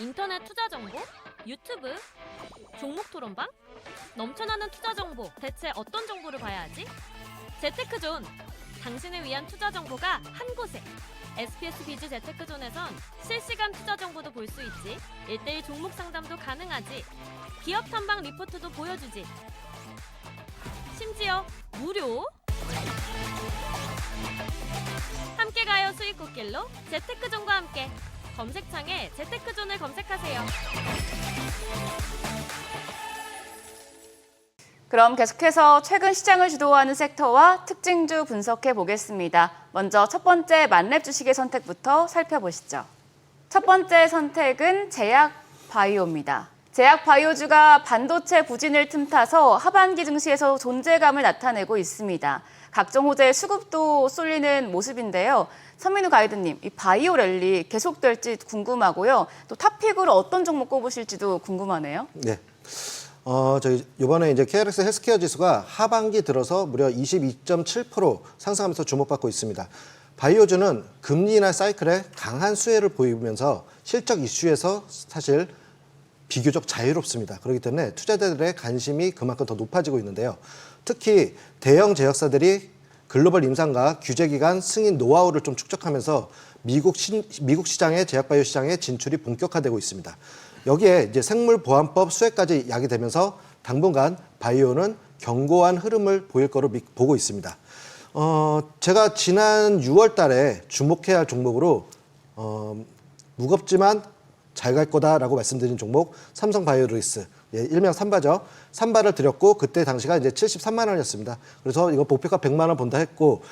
인터넷 투자 정보? 유튜브? 종목 토론방? 넘쳐나는 투자 정보, 대체 어떤 정보를 봐야 하지? 재테크존! 당신을 위한 투자 정보가 한 곳에! SPS 비즈 재테크존에선 실시간 투자 정보도 볼 수 있지, 1:1 종목 상담도 가능하지, 기업 탐방 리포트도 보여주지, 심지어 무료! 함께 가요 수익 꽃길로 재테크존과 함께! 검색창에 재테크존을 검색하세요. 그럼 계속해서 최근 시장을 주도하는 섹터와 특징주 분석해 보겠습니다. 먼저 첫 번째 만렙 주식의 선택부터 살펴보시죠. 첫 번째 선택은 제약바이오입니다. 제약바이오주가 반도체 부진을 틈타서 하반기 증시에서 존재감을 나타내고 있습니다. 각종 호재의 수급도 쏠리는 모습인데요. 선민우 가이드님, 이 바이오 랠리 계속될지 궁금하고요. 또 탑픽으로 어떤 종목 꼽으실지도 궁금하네요. 네. 저희 이번에 이제 KRX 헬스케어 지수가 하반기 들어서 무려 22.7% 상승하면서 주목받고 있습니다. 바이오주는 금리나 사이클에 강한 수혜를 보이면서 실적 이슈에서 사실 비교적 자유롭습니다. 그렇기 때문에 투자자들의 관심이 그만큼 더 높아지고 있는데요. 특히 대형 제약사들이 글로벌 임상과 규제기관 승인 노하우를 좀 축적하면서 미국 시장의 제약바이오 시장에 진출이 본격화되고 있습니다. 여기에 이제 생물보안법 수혜까지 야기되면서 당분간 바이오는 견고한 흐름을 보일 거로 보고 있습니다. 제가 지난 6월 달에 주목해야 할 종목으로 무겁지만 잘 갈 거다라고 말씀드린 종목 삼성바이오로이스, 일명 삼바죠. 삼바를 드렸고 그때 당시가 이제 73만 원이었습니다. 그래서 이거 목표가 100만 원 본다 했고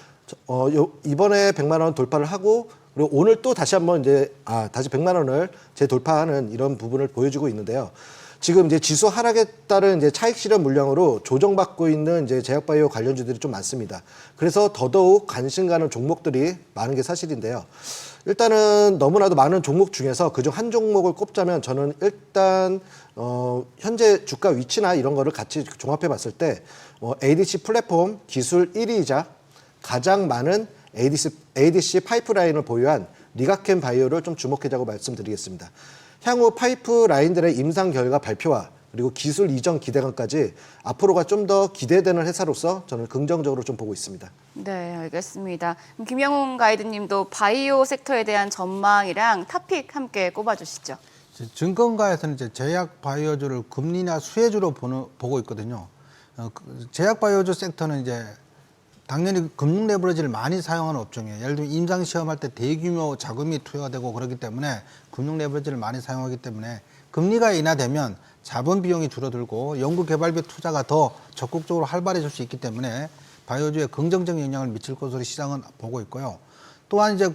이번에 100만 원 돌파를 하고 그리고 오늘 또 다시 한번 이제 다시 100만 원을 재돌파하는 이런 부분을 보여주고 있는데요. 지금 이제 지수 하락에 따른 이제 차익 실현 물량으로 조정받고 있는 이제 제약바이오 관련주들이 좀 많습니다. 그래서 더더욱 관심 가는 종목들이 많은 게 사실인데요. 일단은 너무나도 많은 종목 중에서 그중 한 종목을 꼽자면 저는 일단 현재 주가 위치나 이런 거를 같이 종합해 봤을 때 ADC 플랫폼 기술 1위이자 가장 많은 ADC 파이프라인을 보유한 리가켄 바이오를 좀 주목해자고 말씀드리겠습니다. 향후 파이프라인들의 임상 결과 발표와 그리고 기술 이전 기대감까지 앞으로가 좀 더 기대되는 회사로서 저는 긍정적으로 좀 보고 있습니다. 네, 알겠습니다. 그럼 김영훈 가이드님도 바이오 섹터에 대한 전망이랑 탑픽 함께 꼽아주시죠. 증권가에서는 이제 제약 바이오주를 금리나 수혜주로 보고 있거든요. 제약 바이오주 섹터는 이제 당연히 금융 레버리지를 많이 사용하는 업종이에요. 예를 들면 임상 시험할 때 대규모 자금이 투여가 되고 그렇기 때문에 금융 레버리지를 많이 사용하기 때문에 금리가 인하되면 자본 비용이 줄어들고 연구 개발비 투자가 더 적극적으로 활발해질 수 있기 때문에 바이오주에 긍정적인 영향을 미칠 것으로 시장은 보고 있고요. 또한 이제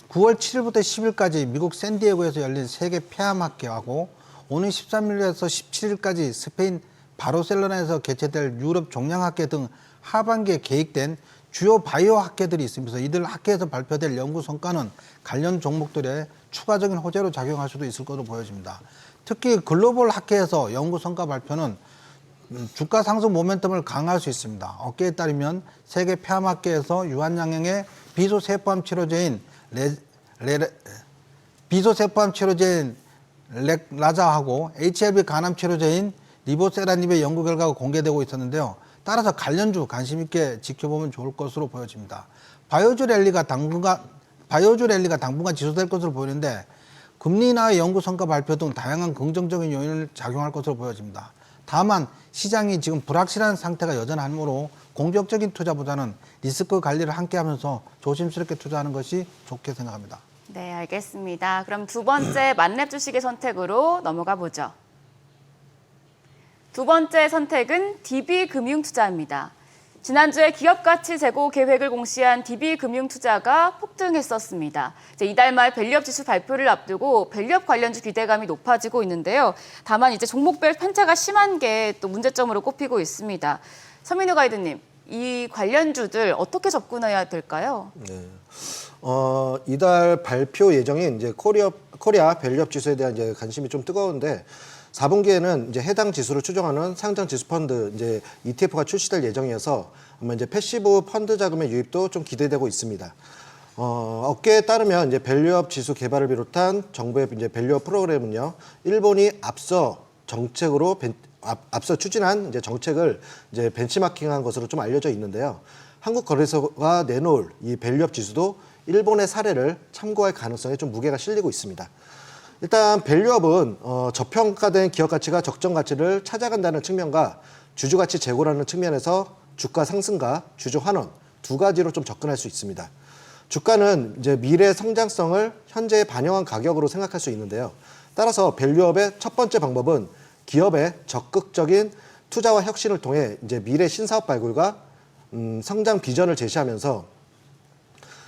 9월 7일부터 10일까지 미국 샌디에고에서 열린 세계 폐암학회하고 오는 13일에서 17일까지 스페인 바르셀로나에서 개최될 유럽 종양학회 등 하반기에 계획된 주요 바이오 학회들이 있으면서 이들 학회에서 발표될 연구 성과는 관련 종목들의 추가적인 호재로 작용할 수도 있을 것으로 보여집니다. 특히 글로벌 학회에서 연구 성과 발표는 주가 상승 모멘텀을 강화할 수 있습니다. 업계에 따르면 세계 폐암학회에서 유한양형의 비소세포암 치료제인 렉라자하고 HIV 간암 치료제인 리보세라닙의 연구 결과가 공개되고 있었는데요. 따라서 관련주 관심 있게 지켜보면 좋을 것으로 보여집니다. 바이오주 랠리가 당분간 지속될 것으로 보이는데 금리 인하의 연구 성과 발표 등 다양한 긍정적인 요인을 작용할 것으로 보여집니다. 다만 시장이 지금 불확실한 상태가 여전하므로 공격적인 투자보다는 리스크 관리를 함께 하면서 조심스럽게 투자하는 것이 좋게 생각합니다. 네, 알겠습니다. 그럼 두 번째 만렙 주식의 선택으로 넘어가 보죠. 두 번째 선택은 DB금융투자입니다. 지난주에 기업가치 재고 계획을 공시한 DB금융투자가 폭등했었습니다. 이달 말 밸류업 지수 발표를 앞두고 밸류업 관련주 기대감이 높아지고 있는데요. 다만 이제 종목별 편차가 심한 게 또 문제점으로 꼽히고 있습니다. 서민우 가이드님, 이 관련주들 어떻게 접근해야 될까요? 네. 이달 발표 예정인 이제 코리아 밸류업 지수에 대한 이제 관심이 좀 뜨거운데 4분기에는 이제 해당 지수를 추정하는 상장 지수 펀드 이제 ETF가 출시될 예정이어서 아마 이제 패시브 펀드 자금의 유입도 좀 기대되고 있습니다. 업계에 따르면 이제 밸류업 지수 개발을 비롯한 정부의 이제 밸류업 프로그램은요, 일본이 앞서 추진한 이제 정책을 이제 벤치마킹한 것으로 좀 알려져 있는데요. 한국거래소가 내놓을 이 밸류업 지수도 일본의 사례를 참고할 가능성에 좀 무게가 실리고 있습니다. 일단 밸류업은 저평가된 기업 가치가 적정 가치를 찾아간다는 측면과 주주 가치 제고라는 측면에서 주가 상승과 주주 환원 두 가지로 좀 접근할 수 있습니다. 주가는 이제 미래 성장성을 현재에 반영한 가격으로 생각할 수 있는데요. 따라서 밸류업의 첫 번째 방법은 기업의 적극적인 투자와 혁신을 통해 이제 미래 신사업 발굴과 성장 비전을 제시하면서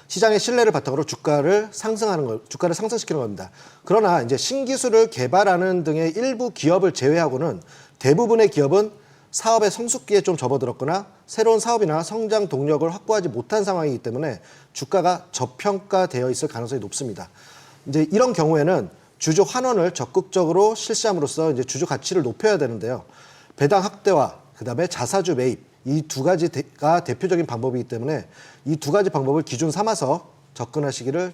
시장의 신뢰를 바탕으로 주가를 상승시키는 겁니다. 그러나 이제 신기술을 개발하는 등의 일부 기업을 제외하고는 대부분의 기업은 사업의 성숙기에 좀 접어들었거나 새로운 사업이나 성장 동력을 확보하지 못한 상황이기 때문에 주가가 저평가되어 있을 가능성이 높습니다. 이제 이런 경우에는 주주 환원을 적극적으로 실시함으로써 이제 주주 가치를 높여야 되는데요. 배당 확대와 그다음에 자사주 매입 이 두 가지가 대표적인 방법이기 때문에 이 두 가지 방법을 기준 삼아서 접근하시기를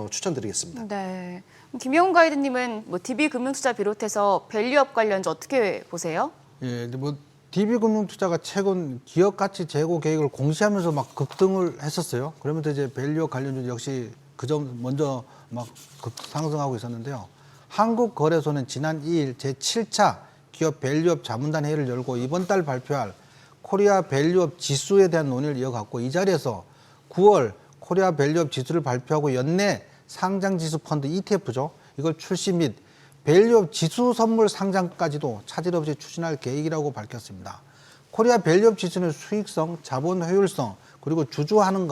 추천드리겠습니다. 네. 김영훈 가이드님은 뭐 DB금융투자 비롯해서 밸류업 관련주 어떻게 보세요? 예, 근데 뭐 DB금융투자가 최근 기업 가치 제고 계획을 공시하면서 막 급등을 했었어요. 그러면서 이제 밸류업 관련주 역시 그 점 먼저 막 급상승하고 있었는데요. 한국거래소는 지난 2일 제7차 기업 밸류업 자문단 회의를 열고 이번 달 발표할 코리아 밸류업 지수에 대한 논의를 이어갔고, 이 자리에서 9월 코리아 밸류업 지수를 발표하고 연내 상장지수 펀드 ETF죠. 이걸 출시 및 밸류업 지수 선물 상장까지도 차질 없이 추진할 계획이라고 밝혔습니다. 코리아 밸류업 지수는 수익성, 자본 효율성, 그리고 주주하는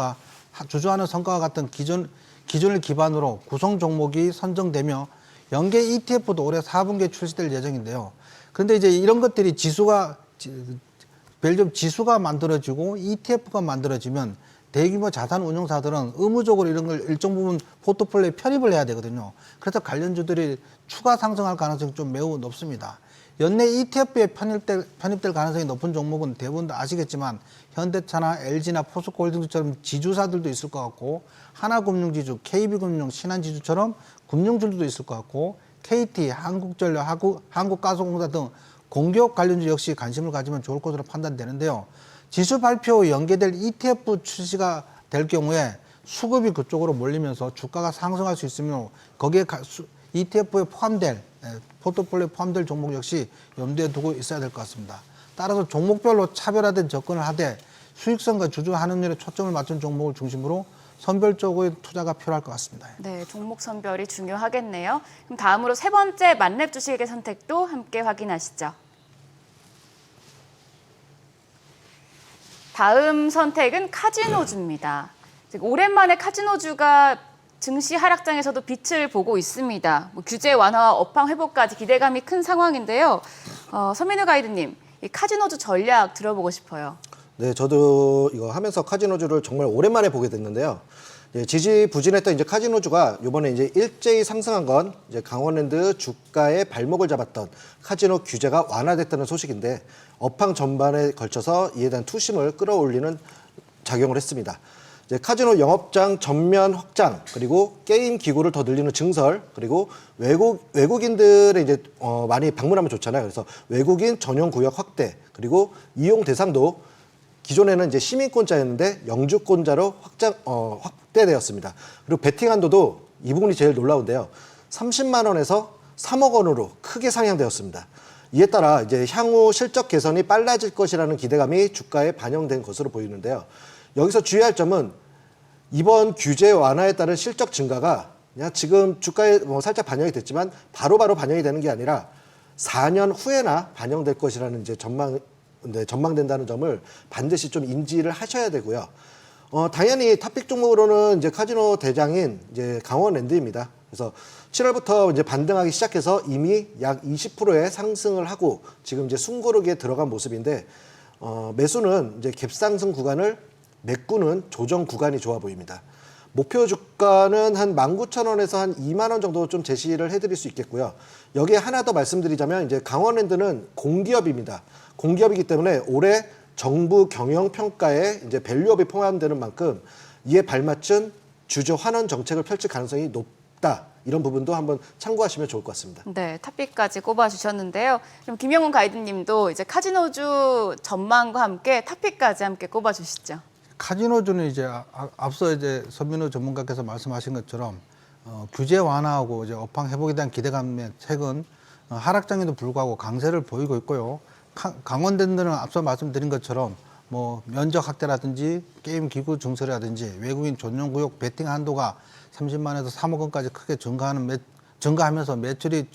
성과와 같은 기준을 기반으로 구성 종목이 선정되며 연계 ETF도 올해 4분기에 출시될 예정인데요. 그런데 이제 이런 것들이 밸류업 지수가 만들어지고 ETF가 만들어지면 대규모 자산 운용사들은 의무적으로 이런 걸 일정 부분 포트폴리오에 편입을 해야 되거든요. 그래서 관련주들이 추가 상승할 가능성이 좀 매우 높습니다. 연내 ETF에 편입될 가능성이 높은 종목은 대부분 다 아시겠지만 현대차나 LG나 포스코홀딩스처럼 지주사들도 있을 것 같고, 하나금융지주, KB금융, 신한지주처럼 금융주들도 있을 것 같고, KT, 한국전력, 한국가스공사 등 공기업 관련주 역시 관심을 가지면 좋을 것으로 판단되는데요. 지수 발표 후 연계될 ETF 출시가 될 경우에 수급이 그쪽으로 몰리면서 주가가 상승할 수 있으며 거기에 ETF에 포트폴리오에 포함될 종목 역시 염두에 두고 있어야 될 것 같습니다. 따라서 종목별로 차별화된 접근을 하되 수익성과 주주 환원율에 초점을 맞춘 종목을 중심으로 선별적으로 투자가 필요할 것 같습니다. 네, 종목 선별이 중요하겠네요. 그럼 다음으로 세 번째 만렙 주식의 선택도 함께 확인하시죠. 다음 선택은 카지노주입니다. 오랜만에 카지노주가 증시 하락장에서도 빛을 보고 있습니다. 규제 완화와 업황 회복까지 기대감이 큰 상황인데요. 서민우 가이드님, 이 카지노주 전략 들어보고 싶어요. 네, 저도 이거 하면서 카지노주를 정말 오랜만에 보게 됐는데요. 예, 지지부진했던 이제 카지노주가 이번에 이제 일제히 상승한 건 이제 강원랜드 주가의 발목을 잡았던 카지노 규제가 완화됐다는 소식인데, 업황 전반에 걸쳐서 이에 대한 투심을 끌어올리는 작용을 했습니다. 이제 카지노 영업장 전면 확장, 그리고 게임 기구를 더 늘리는 증설, 그리고 외국인들의 이제 많이 방문하면 좋잖아요. 그래서 외국인 전용 구역 확대, 그리고 이용 대상도 기존에는 이제 시민권자였는데 영주권자로 확대되었습니다. 그리고 베팅 한도도 이 부분이 제일 놀라운데요. 30만 원에서 3억 원으로 크게 상향되었습니다. 이에 따라 이제 향후 실적 개선이 빨라질 것이라는 기대감이 주가에 반영된 것으로 보이는데요. 여기서 주의할 점은 이번 규제 완화에 따른 실적 증가가 그냥 지금 주가에 살짝 반영이 됐지만 바로바로 반영이 되는 게 아니라 4년 후에나 반영될 것이라는 이제 전망된다는 점을 반드시 좀 인지를 하셔야 되고요. 당연히 탑픽 종목으로는 이제 카지노 대장인 이제 강원랜드입니다. 그래서 7월부터 이제 반등하기 시작해서 이미 약 20%의 상승을 하고 지금 이제 숨고르기에 들어간 모습인데, 매수는 이제 갭상승 구간을 메꾸는 조정 구간이 좋아 보입니다. 목표 주가는 한 19,000원에서 한 2만 원 정도 좀 제시를 해드릴 수 있겠고요. 여기에 하나 더 말씀드리자면 이제 강원랜드는 공기업입니다. 공기업이기 때문에 올해 정부 경영 평가에 이제 밸류업이 포함되는 만큼 이에 발맞춘 주주 환원 정책을 펼칠 가능성이 높다. 이런 부분도 한번 참고하시면 좋을 것 같습니다. 네, 탑픽까지 꼽아주셨는데요. 그럼 김영훈 가이드님도 이제 카지노주 전망과 함께 탑픽까지 함께 꼽아주시죠. 카지노주는 이제 앞서 이제 선민우 전문가께서 말씀하신 것처럼 규제 완화하고 이제 업황 회복에 대한 기대감에 최근 하락장에도 불구하고 강세를 보이고 있고요. 강원랜드는 앞서 말씀드린 것처럼 뭐 면적 확대라든지 게임 기구 증설이라든지 외국인 전용 구역 베팅 한도가 30만에서 3억 원까지 크게 증가하면서 매출이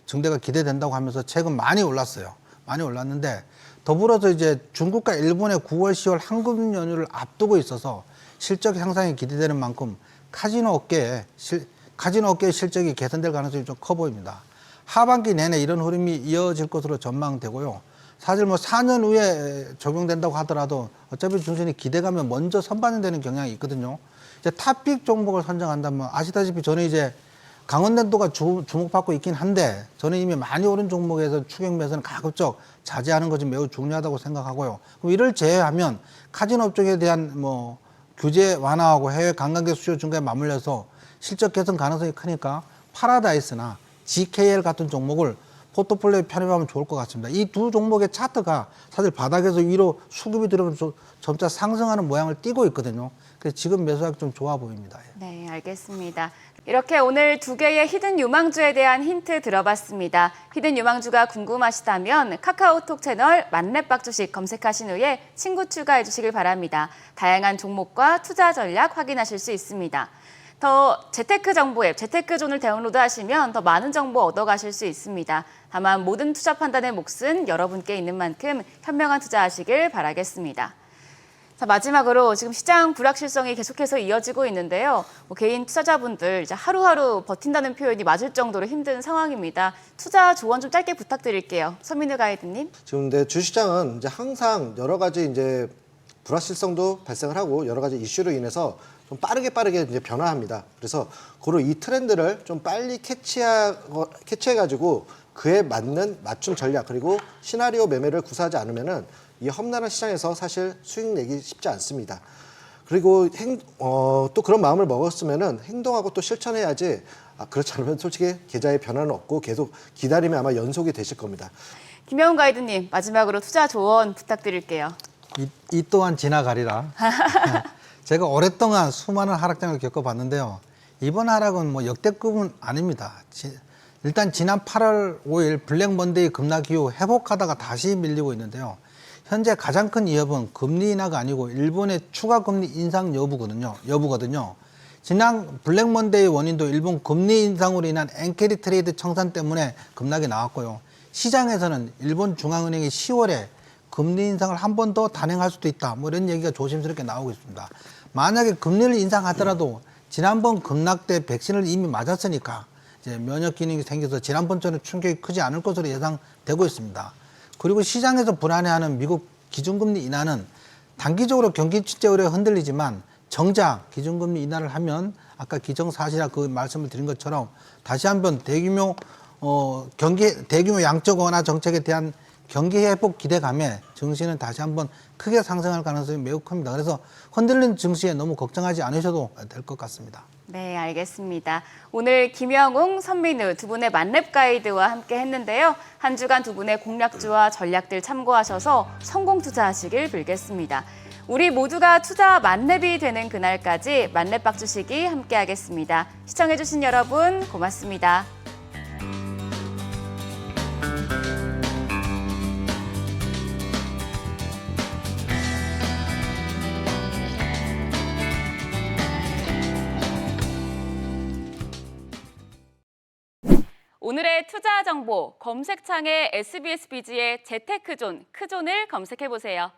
증대가 기대된다고 하면서 최근 많이 올랐어요. 많이 올랐는데 더불어서 이제 중국과 일본의 9월, 10월 한금 연휴를 앞두고 있어서 실적 향상이 기대되는 만큼 카지노 업계의 실적이 개선될 가능성이 좀 커 보입니다. 하반기 내내 이런 흐름이 이어질 것으로 전망되고요. 사실 뭐 4년 후에 적용된다고 하더라도 어차피 중순이 기대감에 먼저 선반영되는 경향이 있거든요. 이제 탑픽 종목을 선정한다면 아시다시피 저는 이제 강원랜드가 주목받고 있긴 한데 저는 이미 많이 오른 종목에서 추격 매수는 가급적 자제하는 것이 매우 중요하다고 생각하고요. 그럼 이를 제외하면 카지노 업종에 대한 뭐 규제 완화하고 해외 관광객 수요 증가에 맞물려서 실적 개선 가능성이 크니까 파라다이스나 GKL 같은 종목을 포트폴리오에 편입하면 좋을 것 같습니다. 이 두 종목의 차트가 사실 바닥에서 위로 수급이 들어오면서 점차 상승하는 모양을 띠고 있거든요. 그래서 지금 매수하기 좀 좋아 보입니다. 네, 알겠습니다. 이렇게 오늘 두 개의 히든 유망주에 대한 힌트 들어봤습니다. 히든 유망주가 궁금하시다면 카카오톡 채널 만렙박 주식 검색하신 후에 친구 추가해 주시길 바랍니다. 다양한 종목과 투자 전략 확인하실 수 있습니다. 더 재테크 정보 앱 재테크존을 다운로드 하시면 더 많은 정보 얻어가실 수 있습니다. 다만 모든 투자 판단의 몫은 여러분께 있는 만큼 현명한 투자하시길 바라겠습니다. 자, 마지막으로 지금 시장 불확실성이 계속해서 이어지고 있는데요. 개인 투자자분들 이제 하루하루 버틴다는 표현이 맞을 정도로 힘든 상황입니다. 투자 조언 좀 짧게 부탁드릴게요. 서민우 가이드님. 지금 근데 주시장은 이제 항상 여러 가지 이제 불확실성도 발생을 하고 여러 가지 이슈로 인해서 좀 빠르게 이제 변화합니다. 그래서 그런 이 트렌드를 좀 빨리 캐치해가지고 그에 맞는 맞춤 전략 그리고 시나리오 매매를 구사하지 않으면은 이 험난한 시장에서 사실 수익 내기 쉽지 않습니다. 그리고 또 그런 마음을 먹었으면은 행동하고 또 실천해야지. 그렇지 않으면 솔직히 계좌에 변화는 없고 계속 기다리면 아마 연속이 되실 겁니다. 김영훈 가이드님 마지막으로 투자 조언 부탁드릴게요. 이 또한 지나가리라. 제가 오랫동안 수많은 하락장을 겪어봤는데요. 이번 하락은 뭐 역대급은 아닙니다. 일단 지난 8월 5일 블랙 먼데이 급락 이후 회복하다가 다시 밀리고 있는데요. 현재 가장 큰 위협은 금리 인하가 아니고 일본의 추가 금리 인상 여부거든요. 지난 블랙 먼데이 원인도 일본 금리 인상으로 인한 엔캐리 트레이드 청산 때문에 급락이 나왔고요. 시장에서는 일본 중앙은행이 10월에 금리 인상을 한 번 더 단행할 수도 있다. 뭐 이런 얘기가 조심스럽게 나오고 있습니다. 만약에 금리를 인상하더라도 지난번 급락 때 백신을 이미 맞았으니까 이제 면역 기능이 생겨서 지난번처럼 충격이 크지 않을 것으로 예상되고 있습니다. 그리고 시장에서 불안해하는 미국 기준금리 인하는 단기적으로 경기 침체 우려가 흔들리지만 정작 기준금리 인하를 하면 아까 기정사실화 그 말씀을 드린 것처럼 다시 한번 대규모 양적 완화 정책에 대한 경기 회복 기대감에 증시는 다시 한번 크게 상승할 가능성이 매우 큽니다. 그래서 흔들린 증시에 너무 걱정하지 않으셔도 될 것 같습니다. 네, 알겠습니다. 오늘 김영웅, 선민우 두 분의 만렙 가이드와 함께 했는데요. 한 주간 두 분의 공략주와 전략들 참고하셔서 성공 투자하시길 빌겠습니다. 우리 모두가 투자 만렙이 되는 그날까지 만렙박 주식이 함께하겠습니다. 시청해주신 여러분 고맙습니다. 오늘의 투자 정보 검색창에 SBS 비즈의 재테크존, 크존을 검색해보세요.